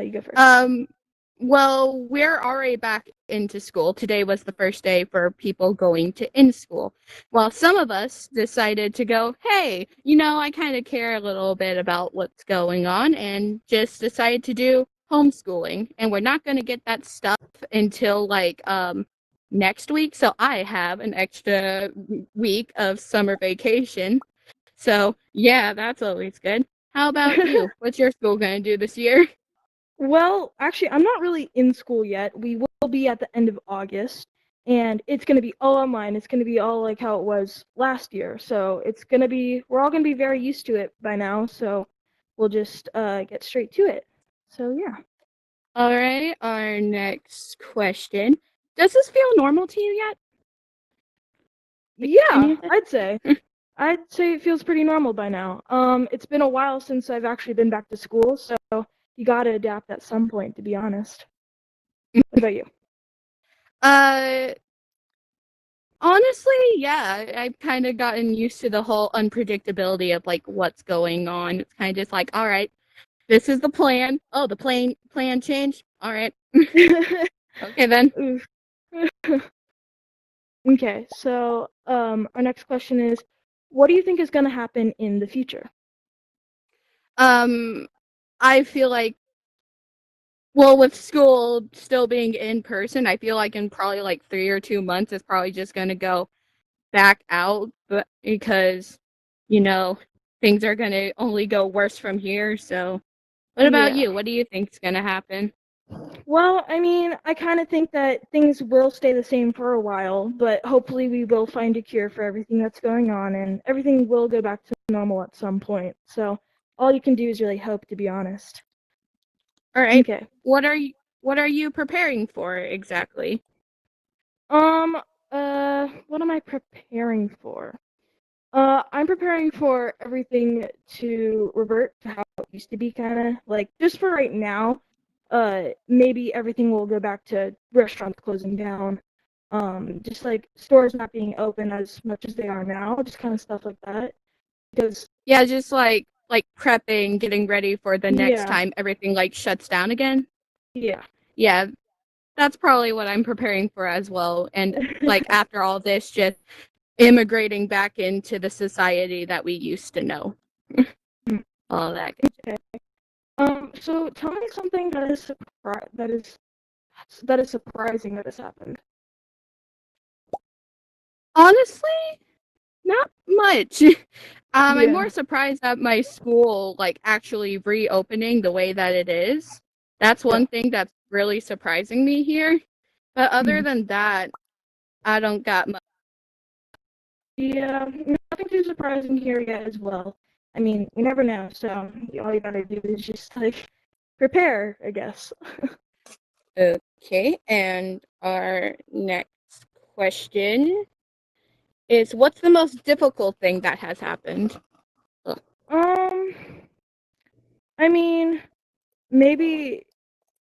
you go first. Well, we're already back into school. Today was the first day for people going to in school. While some of us decided to go, hey, I kind of care a little bit about what's going on and just decided to do homeschooling. And we're not going to get that stuff until next week. So I have an extra week of summer vacation. So, yeah, that's always good. How about you? What's your school going to do this year? Well, actually, I'm not really in school yet. We will be at the end of August, and it's going to be all online. It's going to be all like how it was last year. So we're all going to be very used to it by now. So we'll just get straight to it. So, yeah. All right, our next question. Does this feel normal to you yet? Like, any Yeah, of I'd say. I'd say it feels pretty normal by now. It's been a while since I've actually been back to school, so you gotta adapt at some point, to be honest. What about you? Uh, honestly, yeah, I've kind of gotten used to the whole unpredictability of like what's going on. It's kind of just like, all right, this is the plan. Oh, the plan changed. All right, okay then. Oof. Okay, so our next question is, what do you think is gonna happen in the future? Um, I feel like, well, with school still being in person, I feel like in probably like 3 or 2 months, it's probably just gonna go back out, but because you know things are gonna only go worse from here. So, what about Yeah. you? What do you think's gonna happen? Well, I mean, I kind of think that things will stay the same for a while, but hopefully we will find a cure for everything that's going on, and everything will go back to normal at some point. So all you can do is really hope, to be honest. All right, Okay. what are you preparing for exactly? Um, what am I preparing for? I'm preparing for everything to revert to how it used to be, kind of like just for right now. Maybe everything will go back to restaurants closing down, just like stores not being open as much as they are now, just kind of stuff like that. Because Yeah, just like prepping, getting ready for the next yeah, time everything like shuts down again. yeah, Yeah, that's probably what I'm preparing for as well. And like after all this, just immigrating back into the society that we used to know. All that good. okay. So tell me something that is surprising that has happened. Honestly, not much. I'm Yeah. more surprised at my school like actually reopening the way that it is. That's Yeah. one thing that's really surprising me here. But other Mhm. than that, I don't got much. Yeah, nothing too surprising here yet as well. I mean, you never know, so all you gotta do is just like prepare, I guess. Okay, and our next question is what's the most difficult thing that has happened? Ugh. Um, I mean, maybe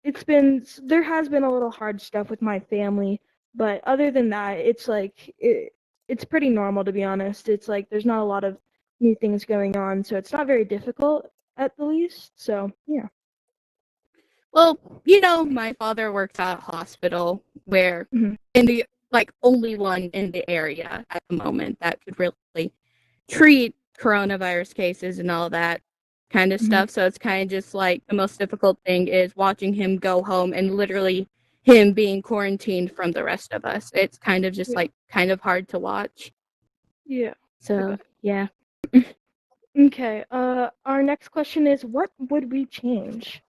there has been a little hard stuff with my family, but other than that, it's pretty normal, to be honest. It's like there's not a lot of new things going on, so it's not very difficult at the least. So yeah. Well, my father works at a hospital where Mhm. in the like only one in the area at the moment that could really treat coronavirus cases and all that kind of Mhm. stuff. So it's kind of just like the most difficult thing is watching him go home and literally him being quarantined from the rest of us. It's kind of just Yeah. like kind of hard to watch. Yeah. I So, bet. yeah. Okay, our next question is, what would we change?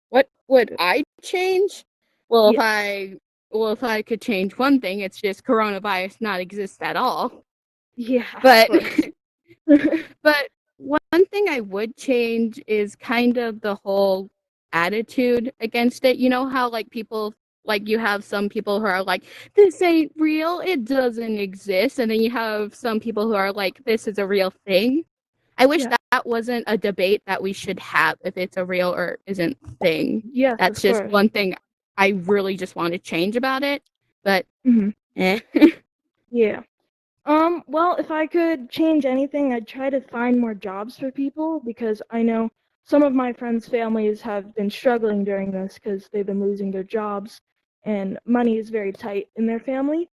What would I change? Well, if Yeah, I well, if I could change one thing, it's just coronavirus not exist at all. yeah, of But course. but one thing I would change is kind of the whole attitude against it. You know how like people like you have some people who are like this ain't real, it doesn't exist, and then you have some people who are like this is a real thing. I wish Yeah, that wasn't a debate that we should have if it's a real or isn't thing. yes, That's of just course. one thing I really just want to change about it. But Hmm. eh. Yeah. Well, if I could change anything, I'd try to find more jobs for people because I know some of my friends' families have been struggling during this because they've been losing their jobs and money is very tight in their family.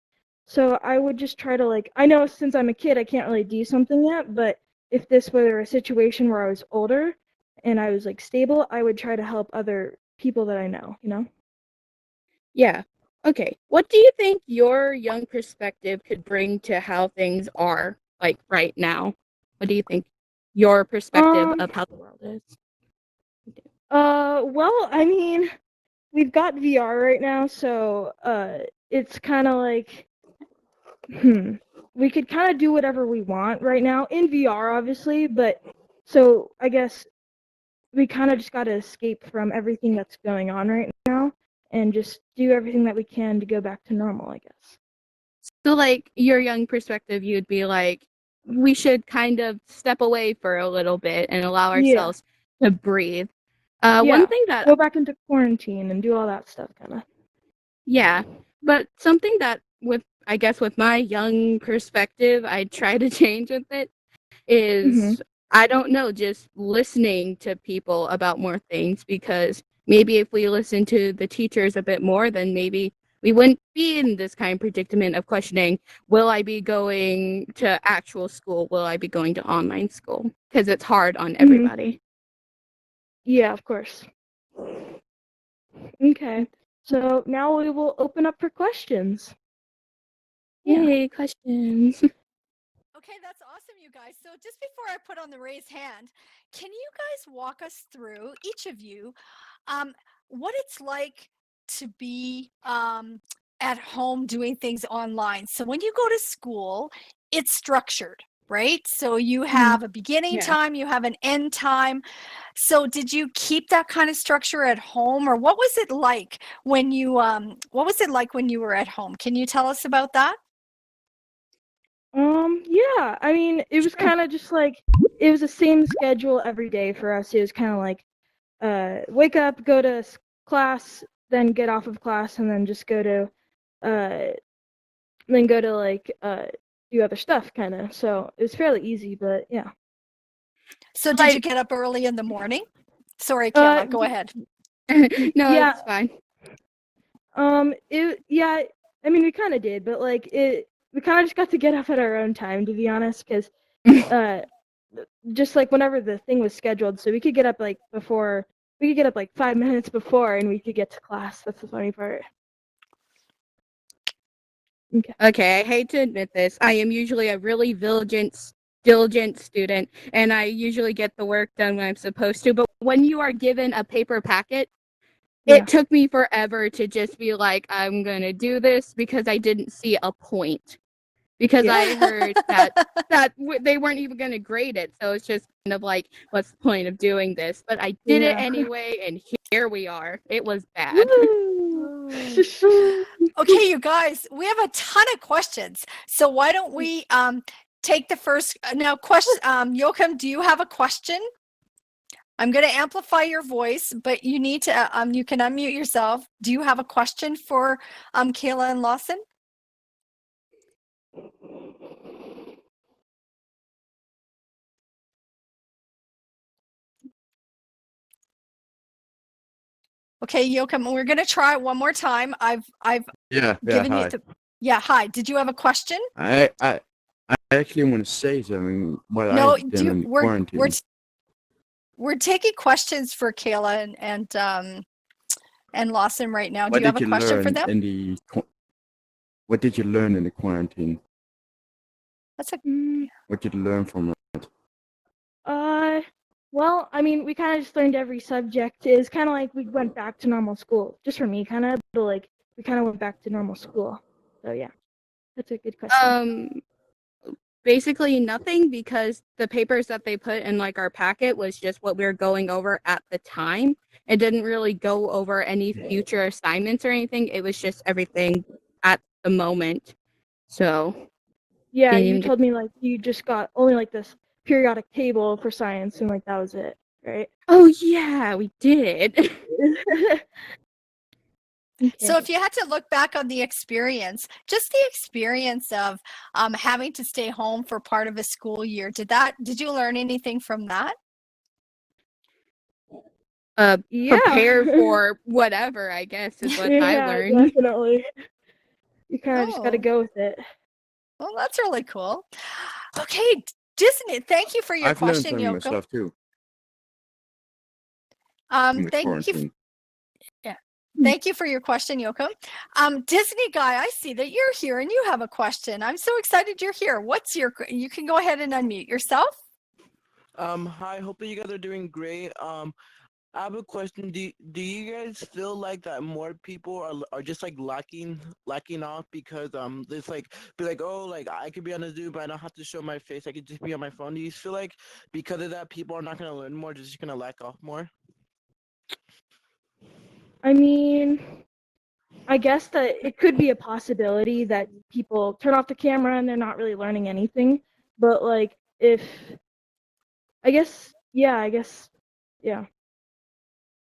So I would just try to like, I know since I'm a kid, I can't really do something yet, but if this were a situation where I was older and I was like stable, I would try to help other people that I know, you know? Yeah. Okay. What do you think your young perspective could bring to how things are like right now? What do you think your perspective Um, of how the world is? well, I mean, we've got VR right now, so it's kind of like, we could kind of do whatever we want right now in VR, obviously, but so I guess we kind of just got to escape from everything that's going on right now and just do everything that we can to go back to normal, I guess. So, like, your young perspective, you'd be like, we should kind of step away for a little bit and allow Yeah, ourselves to breathe. One yeah. thing that, Go back into quarantine and do all that stuff, kind of. yeah, but something that I guess, with my young perspective, I try to change with it Mhm. is, I don't know, just listening to people about more things, because maybe if we listen to the teachers a bit more, then maybe we wouldn't be in this kind of predicament of questioning, will I be going to actual school? Will I be going to online school? Because it's hard on Mhm. everybody. Yeah, of course. Okay. So now we will open up for questions. Yeah. Yay, questions. Okay, that's awesome, you guys. So just before I put on the raised hand, can you guys walk us through, each of you, um, what it's like to be at home doing things online? So when you go to school, it's structured, right? So you have a beginning Yeah. time, you have an end time. So did you keep that kind of structure at home, or what was it like when you were at home? Can you tell us about that? Yeah, I mean, it was Sure. kind of just like, it was the same schedule every day for us. It was kind of like, wake up, go to class, then get off of class, and then just uh, go to like, do other stuff, kind of. So it was fairly easy, but yeah. So did you Like, get up early in the morning? Sorry, Uh, Kayla, go ahead. no, yeah, it's fine. yeah, I mean, we kind of did, but like, we kind of just got to get up at our own time, to be honest, because, uh, just like whenever the thing was scheduled, so we could get up like before, we could get up like 5 minutes before, and we could get to class. That's the funny part. Okay. Okay, I hate to admit this. I am usually a really diligent student, and I usually get the work done when I'm supposed to. But when you are given a paper packet, Yeah. it took me forever to just be like, I'm gonna do this, because I didn't see a point. Because Yeah. I heard they weren't even gonna grade it, so it's just kind of like, what's the point of doing this? But I did it Yeah. anyway, and here we are. It was bad. Woo! Okay, you guys, we have a ton of questions. So why don't we take the first now question. Joachim, do you have a question? I'm going to amplify your voice, but you need to you can unmute yourself. Do you have a question for Kayla and Lawson? Okay, Joachim, we're going to try it one more time. I've Yeah, given you hi. the hi. Did you have a question? I actually want to say something what No, I've done in the quarantine. we're taking questions for Kayla and Lawson right now. Do What you have did a you question for learn them? in what did you learn in the quarantine? That's a What did you learn from it? Uh, well, I mean, we kind of just learned every subject. It's kind of like we went back to normal school. Just for me, kind of, but like we kind of went back to normal school. So yeah, that's a good question. Um, Basically nothing, because the papers that they put in like our packet was just what we were going over at the time. It didn't really go over any future assignments or anything. It was just everything at the moment. So Yeah, didn't you even get. told me like you just got only like this periodic table for science, and like that was it, right? Oh yeah, we did. So Okay. if you had to look back on the experience, just the experience of having to stay home for part of a school year, did you learn anything from that? prepare Yeah. for whatever, I guess, is what I Yeah, learned. definitely. You kind of just got to Oh, go with it. well, that's really cool. Okay, Disney, thank you for your I've learned question, something Yoko. myself too in the Thank you. quarantine. Yeah. Thank you for your question, Yoko. Disney guy, I see that you're here and you have a question. I'm so excited you're here. You can go ahead and unmute yourself. Hi, hope that you guys are doing great. I have a question. Do you guys feel like that more people are just like lacking off because it's like be like, oh, like I could be on a Zoom but I don't have to show my face. I could just be on my phone. Do you feel like because of that people are not gonna learn more, just gonna lack off more? I mean, I guess that it could be a possibility that people turn off the camera and they're not really learning anything. But like, I guess, yeah.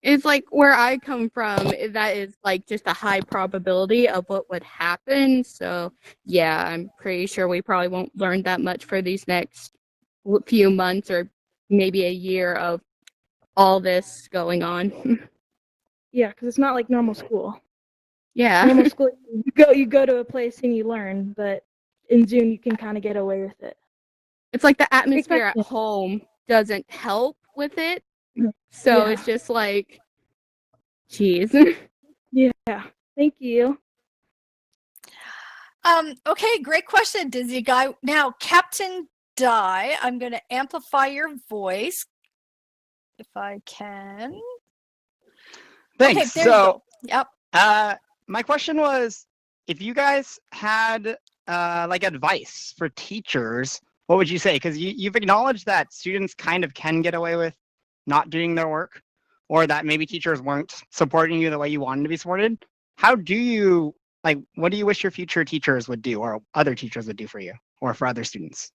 It's like where I come from, that is like just a high probability of what would happen. So, yeah, I'm pretty sure we probably won't learn that much for these next few months or maybe a year of all this going on. Yeah, because it's not like normal school. Yeah. Normal school, you go to a place and you learn, but in Zoom you can kind of get away with it. It's like the atmosphere at Exactly. home doesn't help with it. So Yeah. it's just like, geez. Yeah. Thank you. Okay, great question, Disney guy. Now, Captain Di, I'm going to amplify your voice if I can. Thanks. Okay, there you go. Yep. My question was, if you guys had like advice for teachers, what would you say? Because you've acknowledged that students kind of can get away with not doing their work, or that maybe teachers weren't supporting you the way you wanted to be supported. How do you like? What do you wish your future teachers would do, or other teachers would do for you, or for other students?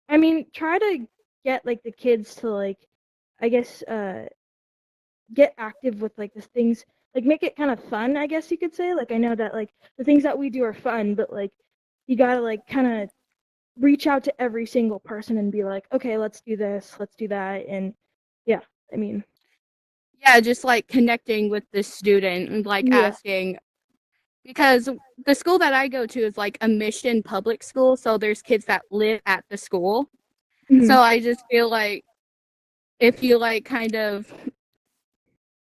I mean, try to get like the kids to like, I guess, get active with like the things, like make it kind of fun, I guess you could say. Like I know that like the things that we do are fun, but like you gotta like kind of reach out to every single person and be like, okay, let's do this, let's do that, and yeah, I mean, Yeah, just like connecting with the student and like yeah, asking, because the school that I go to is like a mission public school, so there's kids that live at the school. mhm, So I just feel like if you like kind of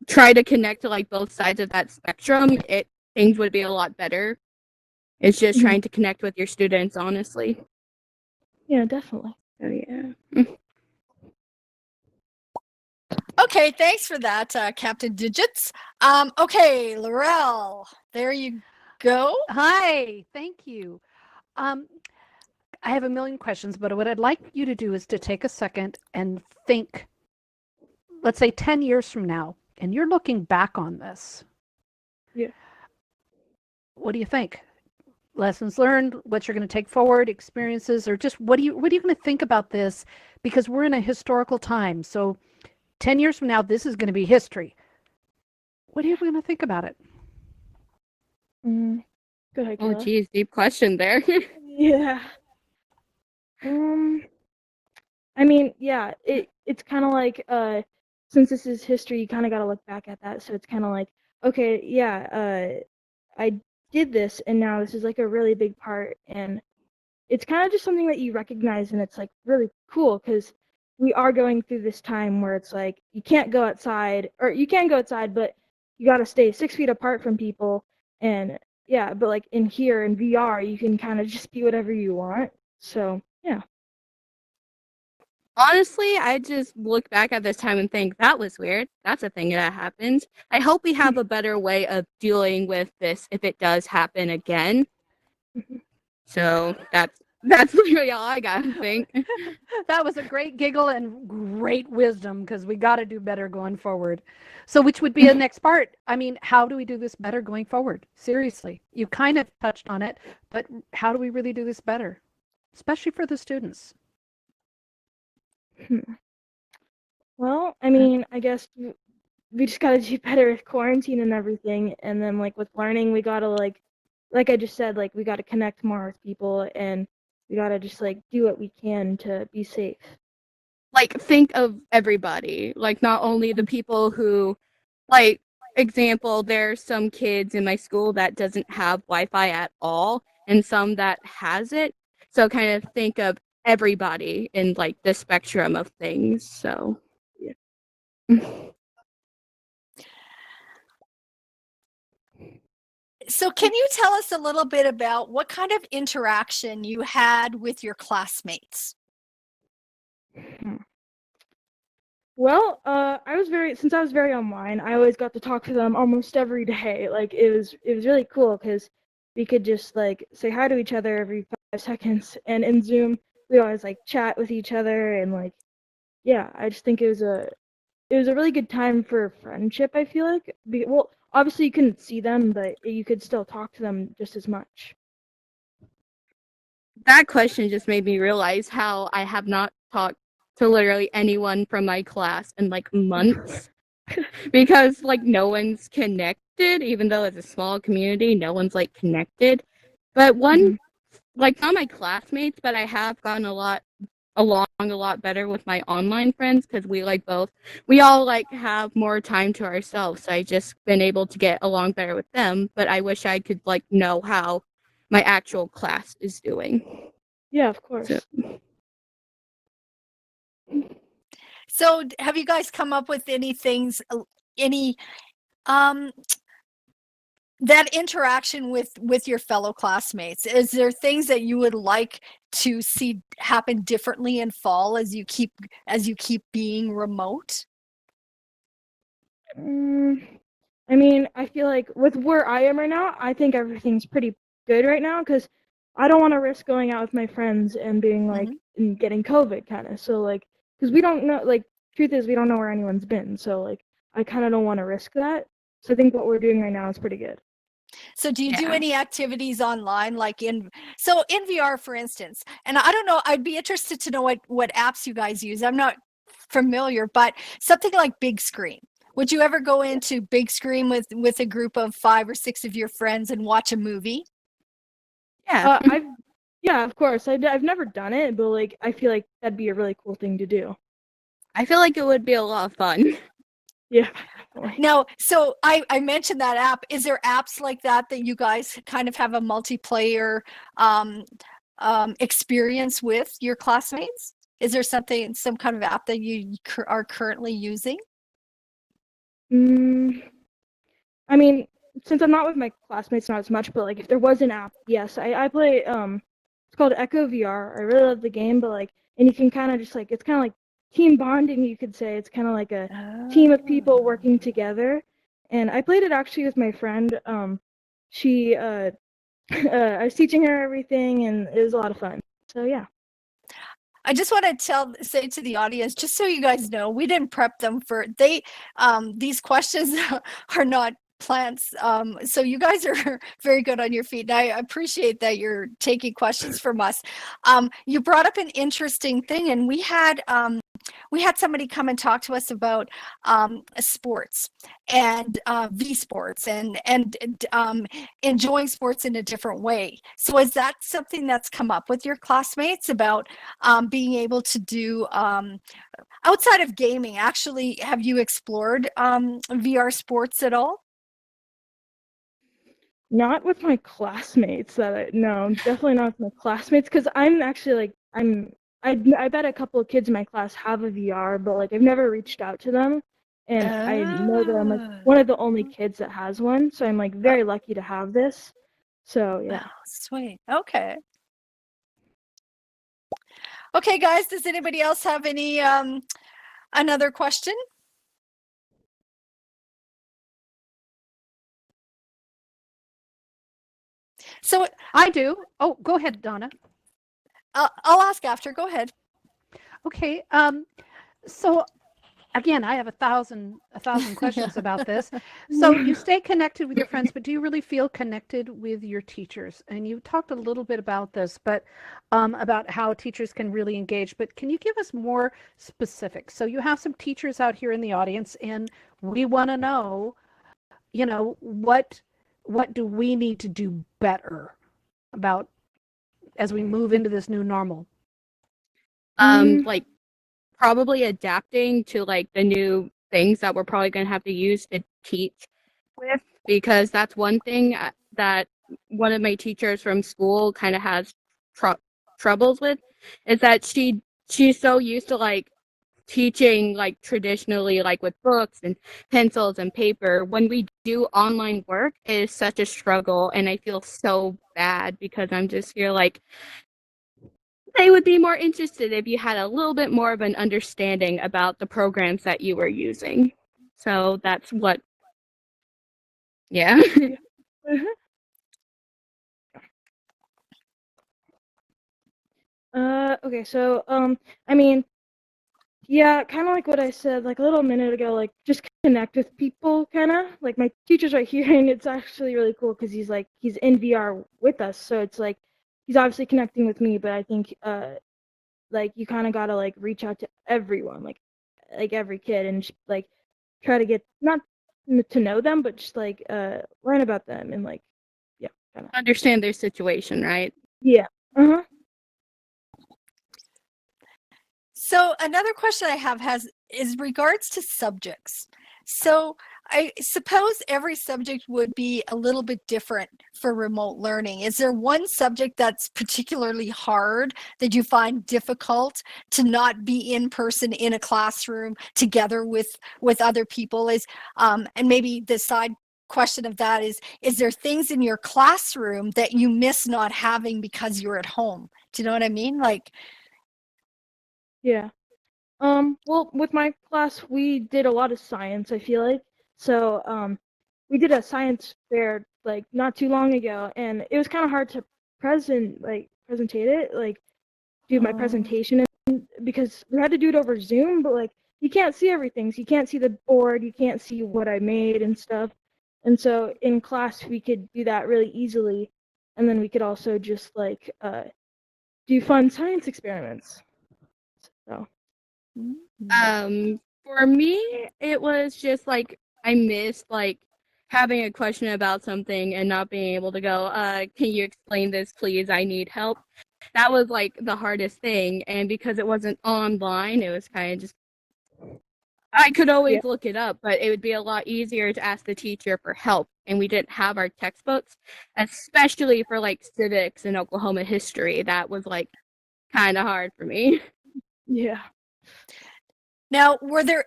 try to connect to like both sides of that spectrum, things would be a lot better. It's just mhm. trying to connect with your students, honestly. Yeah, definitely. Oh yeah. Okay, thanks for that, Captain Digits. Okay, Laurel, there you go. Hi, thank you. I have a million questions, but what I'd like you to do is to take a second and think, let's say 10 years from now, and you're looking back on this. Yeah. What do you think? Lessons learned, what you're going to take forward, experiences, or just what are you going to think about this? Because we're in a historical time. So 10 years from now, this is going to be history. What are you going to think about it? Mm. Go ahead, Oh Kayla. geez, deep question there. Yeah. I mean, yeah, it's kind of like since this is history, you kind of got to look back at that. So it's kind of like, okay, yeah, I did this, and now this is like a really big part, and it's kind of just something that you recognize, and it's like really cool because we are going through this time where it's like you can't go outside, or you can go outside, but you got to stay 6 feet apart from people, and yeah, but like in here in VR, you can kind of just be whatever you want. So yeah. Honestly, I just look back at this time and think that was weird. That's a thing that happened. I hope we have a better way of dealing with this if it does happen again. So that's literally all I gotta think. That was a great giggle and great wisdom because we got to do better going forward. So, which would be the next part? I mean, how do we do this better going forward? Seriously, you kind of touched on it, but how do we really do this better, especially for the students? Well, I mean, I guess we just gotta do better with quarantine and everything, and then like with learning, we gotta like I just said, like we gotta connect more with people, and we gotta just like do what we can to be safe. like think of everybody, like not only the people who, like, example, there's some kids in my school that doesn't have Wi-Fi at all and some that has it, so kind of think of everybody in like the spectrum of things. So yeah. So can you tell us a little bit about what kind of interaction you had with your classmates? Well, since I was very online, I always got to talk to them almost every day. Like it was really cool because we could just like say hi to each other every 5 seconds, and in Zoom we always like chat with each other and like yeah, I just think it was a really good time for friendship. I feel like well, obviously you couldn't see them, but you could still talk to them just as much. That question just made me realize how I have not talked to literally anyone from my class in like months because like no one's connected, even though it's a small community, no one's like connected. But one, like not my classmates, but I have gotten along a lot better with my online friends because we all like have more time to ourselves. So I just been able to get along better with them, but I wish I could like know how my actual class is doing. Yeah, of course. So have you guys come up with any things, any that interaction with your fellow classmates? Is there things that you would like to see happen differently in fall as you keep being remote? I mean, I feel like with where I am right now, I think everything's pretty good right now because I don't want to risk going out with my friends and being like and getting COVID kind of. So like, because we don't know, like, truth is we don't know where anyone's been. So like, I kind of don't want to risk that. So I think what we're doing right now is pretty good. So do you do Yeah. any activities online, like in VR, for instance? And I don't know, I'd be interested to know what apps you guys use. I'm not familiar, but something like Big Screen. Would you ever go into Big Screen with a group of 5 or 6 of your friends and watch a movie? Yeah. Yeah, of course. I've never done it, but like I feel like that'd be a really cool thing to do. I feel like it would be a lot of fun. Yeah, definitely. Now, so I mentioned that app. Is there apps like that you guys kind of have a multiplayer experience with your classmates? Is there some kind of app that you are currently using? I mean, since I'm not with my classmates, not as much, but like if there was an app, yes, I play it's called Echo VR. I really love the game, but like and you can kind of just like it's kind of like team bonding, you could say. It's kind of like a team of people working together. And I played it actually with my friend. She I was teaching her everything and it was a lot of fun. So yeah. I just want to say to the audience, just so you guys know, we didn't prep them for these questions are not plants. So you guys are very good on your feet. And I appreciate that you're taking questions from us. You brought up an interesting thing, and we had somebody come and talk to us about sports and V sports and enjoying sports in a different way. So is that something that's come up with your classmates about being able to do outside of gaming? Actually, have you explored VR sports at all? Not with my classmates. No, definitely not with my classmates because I'm actually like I bet a couple of kids in my class have a VR, but like I've never reached out to them, and I know that I'm like one of the only kids that has one, so I'm like very lucky to have this. So yeah. Oh, sweet. Okay. Okay, guys. Does anybody else have any another question? So I do. Oh, go ahead, Donna. I'll ask after. Go ahead. Okay. So again, I have a thousand questions about this. So you stay connected with your friends, but do you really feel connected with your teachers? And you talked a little bit about this, but about how teachers can really engage. But can you give us more specifics? So you have some teachers out here in the audience, and we want to know, what do we need to do better about as we move into this new normal? Like probably adapting to like the new things that we're probably going to have to use to teach with, because that's one thing that one of my teachers from school kind of has troubles with, is that she's so used to like teaching like traditionally, like with books and pencils and paper. When we do online work, it is such a struggle, and I feel so bad because I'm just feel like they would be more interested if you had a little bit more of an understanding about the programs that you were using. So that's what, yeah. Okay, so I mean, yeah, kind of like what I said like a little minute ago, like just connect with people, kind of like my teacher's right here, and it's actually really cool because he's in VR with us, so it's like he's obviously connecting with me, but I think like you kind of gotta like reach out to everyone, like every kid, and just, like try to get not to know them, but just like learn about them and like yeah, kind of Understand their situation, right? yeah. Uh-huh. So another question I have is regards to subjects. So I suppose every subject would be a little bit different for remote learning. Is there one subject that's particularly hard that you find difficult to not be in person in a classroom together with other people? And maybe the side question of that is there things in your classroom that you miss not having because you're at home? Do you know what I mean? Like, Yeah. Well, with my class, we did a lot of science, I feel like. So, we did a science fair like not too long ago, and it was kind of hard to presentate it, like do my presentation because we had to do it over Zoom, but like you can't see everything. So you can't see the board, you can't see what I made and stuff. And so in class, we could do that really easily, and then we could also just like do fun science experiments. So. For me, it was just like I missed like having a question about something and not being able to go, can you explain this, please? I need help. That was like the hardest thing, and because it wasn't online, it was kind of just I could always look it up, but it would be a lot easier to ask the teacher for help, and we didn't have our textbooks, especially for like civics and Oklahoma history. That was like kind of hard for me. Yeah. now, were there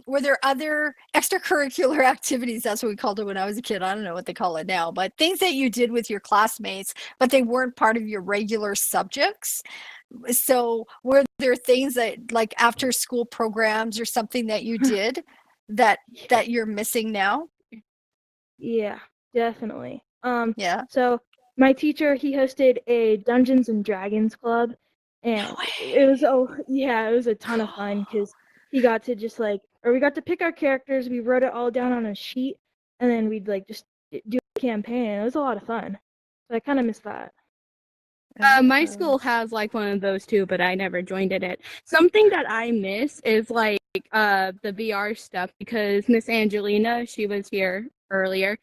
were there other extracurricular activities? That's what we called it when I was a kid. I don't know what they call it now, but things that you did with your classmates, but they weren't part of your regular subjects. So, were there things that like after school programs or something that you did that you're missing now? Yeah, definitely. Yeah. So my teacher, he hosted a Dungeons and Dragons club, and it was it was a ton of fun because he got to just like, or we got to pick our characters. We wrote it all down on a sheet, and then we'd like just do a campaign. It was a lot of fun. So I kind of miss that. My school has like one of those too, but I never joined it. Something that I miss is like the VR stuff, because Miss Angelina, she was here earlier.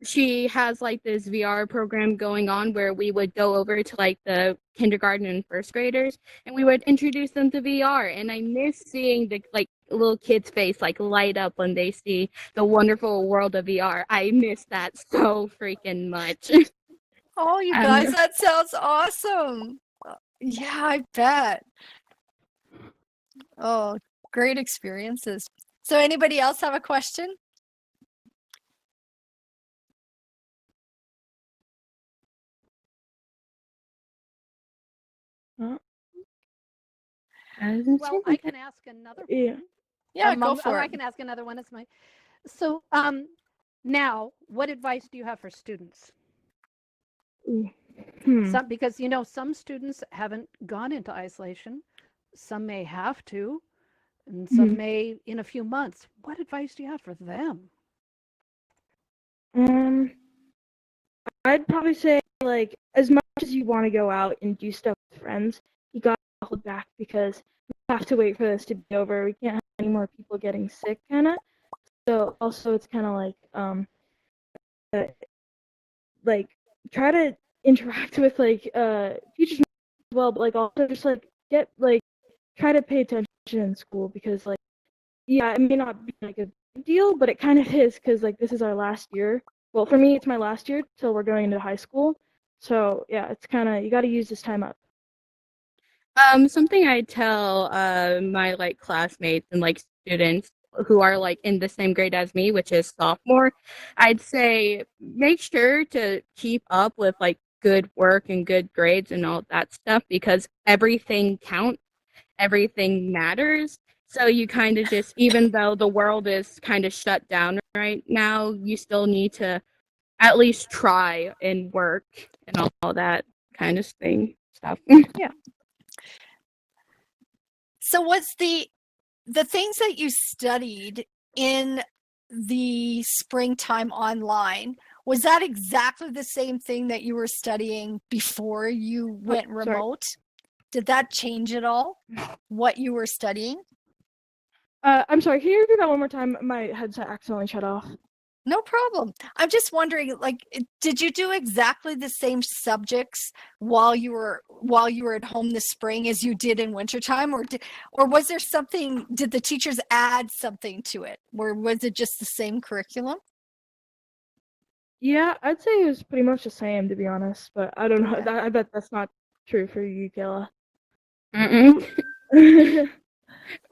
She has like this VR program going on where we would go over to like the kindergarten and first graders, and we would introduce them to VR. And I miss seeing the like little kids' face like light up when they see the wonderful world of VR. I miss that so freaking much. Oh, you guys, that sounds awesome. Yeah, I bet. Oh, great experiences. So anybody else have a question? Well, I can ask another Yeah. one. Yeah, go for I it. can ask another one. It's my so now, what advice do you have for students? Some because some students haven't gone into isolation, some may have to, and some may in a few months. What advice do you have for them? I'd probably say like as much as you want to go out and do stuff with friends, you gotta hold back because we have to wait for this to be over. We can't have any more people getting sick, kind of. So also it's kind of like uh, like try to interact with like teachers as well, but like also just like get like try to pay attention in school because like yeah, it may not be like a big deal, but it kind of is because like this is our last year. Well, for me, it's my last year till we're going into high school. So yeah, it's kind of you got to use this time up. Something I tell my like classmates and like students who are like in the same grade as me, which is sophomore, I'd say make sure to keep up with like good work and good grades and all that stuff because everything counts, everything matters. So you kind of just, even though the world is kind of shut down right now, you still need to at least try and work and all that kind of thing stuff. So was the things that you studied in the springtime online, was that exactly the same thing that you were studying before you went remote? Did that change at all? What you were studying? I'm sorry, can you repeat that one more time? My headset accidentally shut off. No problem. I'm just wondering, like, did you do exactly the same subjects while you were at home this spring as you did in wintertime, or was there something? Did the teachers add something to it, or was it just the same curriculum? Yeah, I'd say it was pretty much the same to be honest, but I don't know. Okay. I bet that's not true for you, Kayla.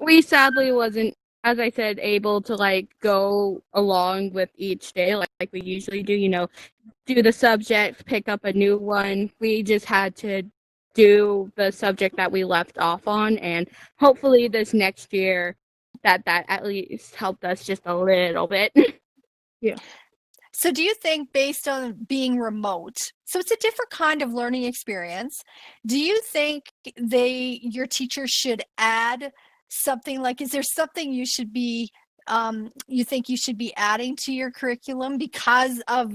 We sadly wasn't, as I said, able to like go along with each day like we usually do, you know, do the subject, pick up a new one. We just had to do the subject that we left off on, and hopefully this next year that at least helped us just a little bit. Yeah. So do you think, based on being remote, so it's a different kind of learning experience, do you think your teachers should add something, like, is there something you should be, you think you should be adding to your curriculum because of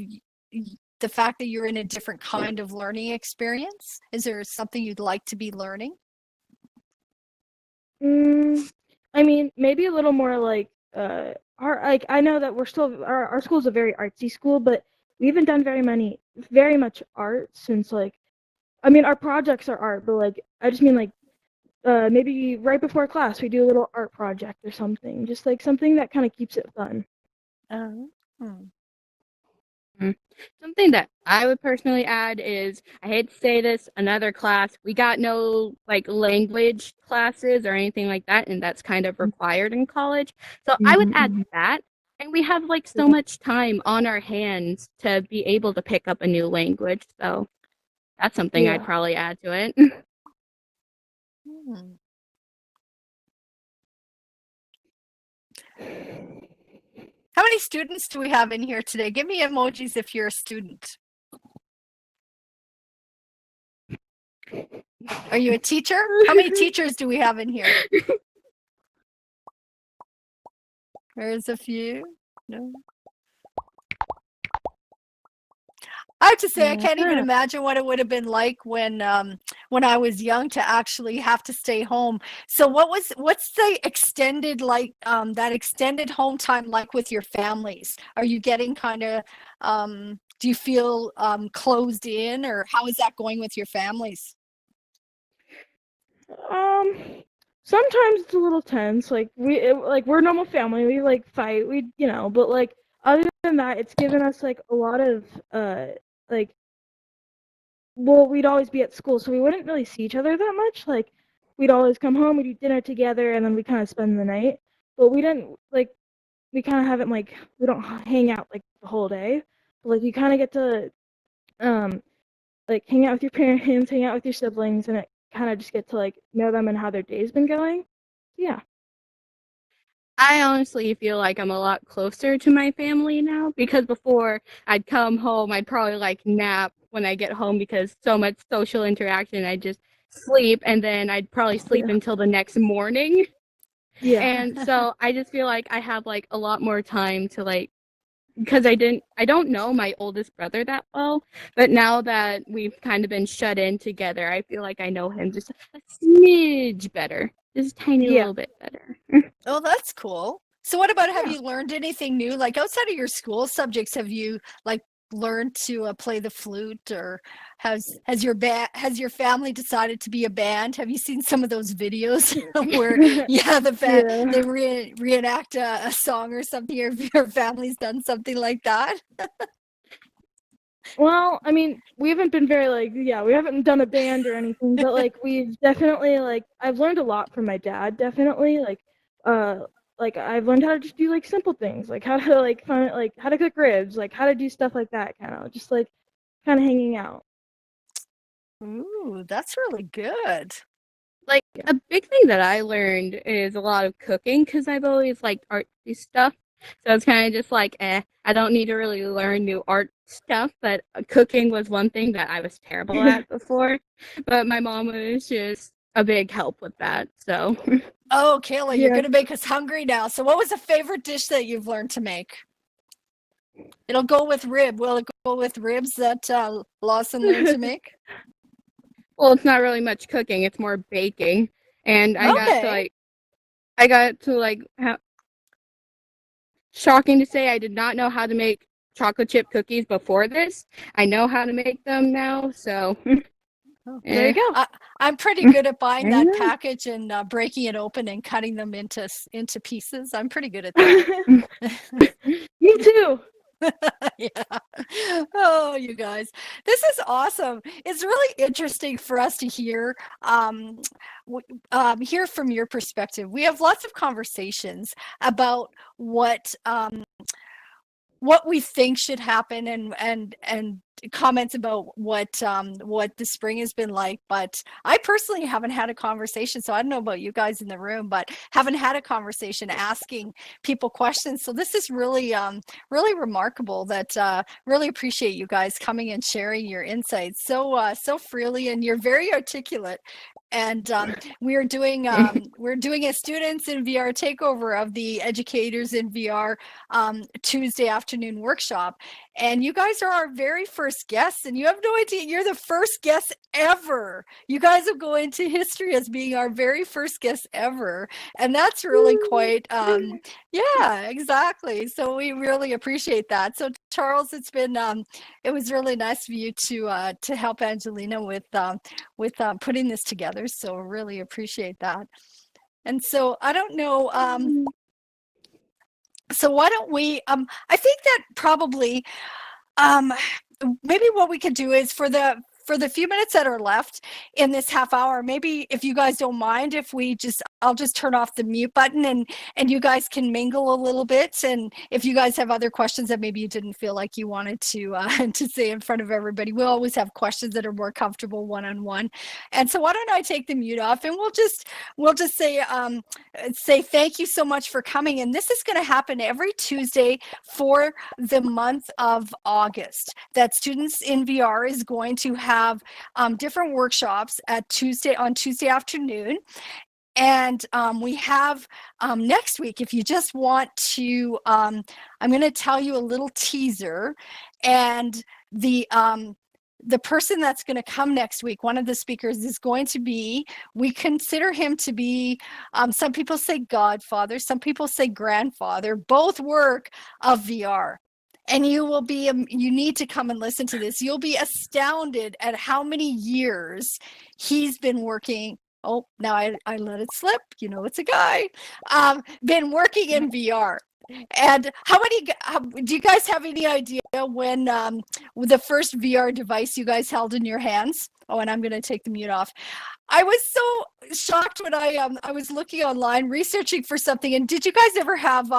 the fact that you're in a different kind of learning experience? Is there something you'd like to be learning? I mean, maybe a little more like art. Like I know that we're still our school is a very artsy school, but we haven't done very much art since like I mean our projects are art, but like I just mean like maybe right before class we do a little art project or something, just like something that kind of keeps it fun. Something that I would personally add is, I hate to say this, another class. We got no like language classes or anything like that, and that's kind of required in college. So I would add that. And we have like so much time on our hands to be able to pick up a new language. So that's something I'd probably add to it. How many students do we have in here today? Give me emojis if you're a student. Are you a teacher? How many teachers do we have in here? There's a few. No. I have to say, I can't even imagine what it would have been like when I was young to actually have to stay home. So what's the extended that extended home time like with your families? Are you getting kind of do you feel closed in, or how is that going with your families? Sometimes it's a little tense. Like we're a normal family. We like fight. But like other than that, it's given us like a lot of like. Well, we'd always be at school, so we wouldn't really see each other that much. Like we'd always come home, we'd eat dinner together, and then we kind of spend the night. But we didn't like. We kind of haven't like we don't hang out like the whole day. But, like you kind of get to like hang out with your parents, hang out with your siblings, and it kind of just get to like know them and how their day's been going. Yeah. I honestly feel like I'm a lot closer to my family now, because before I'd come home, I'd probably like nap when I get home because so much social interaction. I'd just sleep, and then I'd probably sleep until the next morning. Yeah. And so I just feel like I have like a lot more time to like, because I don't know my oldest brother that well, but now that we've kind of been shut in together, I feel like I know him just a smidge better, just a tiny little bit better. Oh, that's cool. So what about, have you learned anything new, like outside of your school subjects? Have you like learned to play the flute, or has your family decided to be a band? Have you seen some of those videos where Yeah. they reenact a song or something, or if your family's done something like that? Well, I mean, we haven't been very we haven't done a band or anything, but we've definitely I've learned a lot from my dad, definitely. I've learned how to just do simple things, like how to find how to cook ribs, how to do stuff like that, kind of just kind of hanging out. Ooh, that's really good. Like a big thing that I learned is a lot of cooking because I've always liked artsy stuff. So it's kind of just I don't need to really learn new art stuff, but cooking was one thing that I was terrible at before. But my mom was just a big help with that. So Oh, Kayla, you're Yeah. gonna make us hungry now. So what was a favorite dish that you've learned to make? It'll go with rib. Will it go with ribs that Lawson learned to make? well, it's not really much cooking; it's more baking. And I Okay. got to shocking to say, I did not know how to make chocolate chip cookies before this. I know how to make them now, so There you go. I'm pretty good at buying There you that go. package and breaking it open and cutting them into pieces. I'm pretty good at that. Me too. Yeah. Oh, you guys, this is awesome. It's really interesting for us to hear hear from your perspective. We have lots of conversations about what we think should happen, and comments about what the spring has been like. But I personally haven't had a conversation, so I don't know about you guys in the room, but haven't had a conversation asking people questions. So this is really really remarkable. That really appreciate you guys coming and sharing your insights so freely, and you're very articulate. And we're doing a students in VR takeover of the educators in VR Tuesday afternoon workshop. And you guys are our very first guests, and you have no idea, you're the first guests ever. You guys will go into history as being our very first guests ever. And that's really quite, yeah, exactly. So we really appreciate that. So Charles, it was really nice of you to help Angelina with putting this together. So really appreciate that. And so I don't know, so why don't we I think that probably maybe what we could do is for the few minutes that are left in this half hour, maybe if you guys don't mind, if I'll just turn off the mute button, and you guys can mingle a little bit. And if you guys have other questions that maybe you didn't feel like you wanted to to say in front of everybody, we'll always have questions that are more comfortable one-on-one. And so why don't I take the mute off, and we'll just say thank you so much for coming. And this is going to happen every Tuesday for the month of August. That Students in VR is going to have different workshops on Tuesday afternoon. And we have next week, if you just want to, I'm going to tell you a little teaser. And the person that's going to come next week, one of the speakers is going to be, we consider him to be, some people say godfather, some people say grandfather, both work of VR. And you will be, you need to come and listen to this. You'll be astounded at how many years he's been working. Oh, now I let it slip. You know, it's a guy. Been working in VR. And do you guys have any idea when the first VR device you guys held in your hands? Oh, and I'm going to take the mute off. I was so shocked when I was looking online, researching for something. And did you guys ever have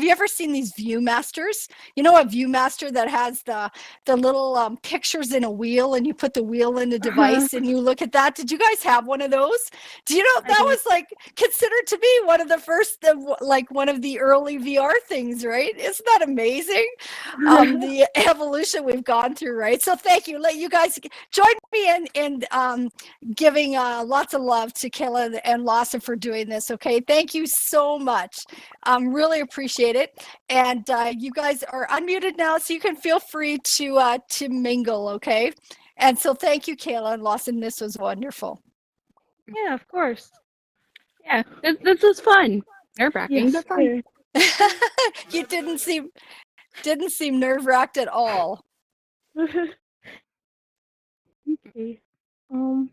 you ever seen these Viewmasters? You know, a Viewmaster that has the little pictures in a wheel, and you put the wheel in a device and you look at that. Did you guys have one of those? Do you know that was considered to be one of the first, one of the early VR things, right? Isn't that amazing? The evolution we've gone through, right? So thank you. Let you guys join me in giving lots of love to Kayla and Lawson for doing this. Okay, thank you so much. Really appreciate it. And you guys are unmuted now, so you can feel free to mingle. Okay. And so thank you, Kayla and Lawson. This was wonderful. Yeah, of course. yeah, this was fun. Nerve-wracking, Yes. but fun. You didn't seem nerve-wracked at all. Okay. Um.